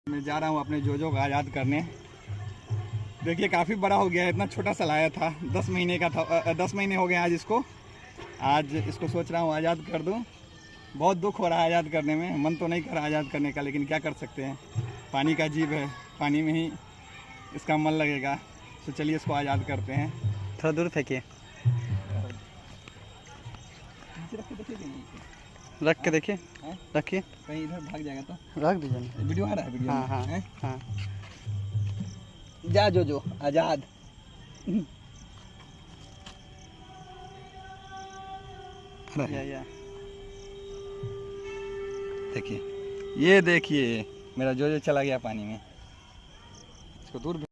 मैं जा रहा हूँ अपने जोजो को आज़ाद करने। देखिए काफ़ी बड़ा हो गया है, इतना छोटा सा लाया था, 10 महीने का था। 10 महीने हो गए आज इसको। आज इसको सोच रहा हूँ आज़ाद कर दूँ। बहुत दुख हो रहा है आज़ाद करने में, मन तो नहीं कर रहा आज़ाद करने का, लेकिन क्या कर सकते हैं, पानी का जीव है, पानी में ही इसका मन लगेगा। तो चलिए इसको आज़ाद करते हैं। थोड़ा दूर फेंकिए, रख के देखिए, रखिए, कहीं इधर भाग जाएगा तो रख दीजिए ना। वीडियो आ रहा है, वीडियो हाँ हाँ है? हाँ। जा जोजो आज़ाद। या देखिए, ये देखिए मेरा जोजो चला गया पानी में। इसको दूर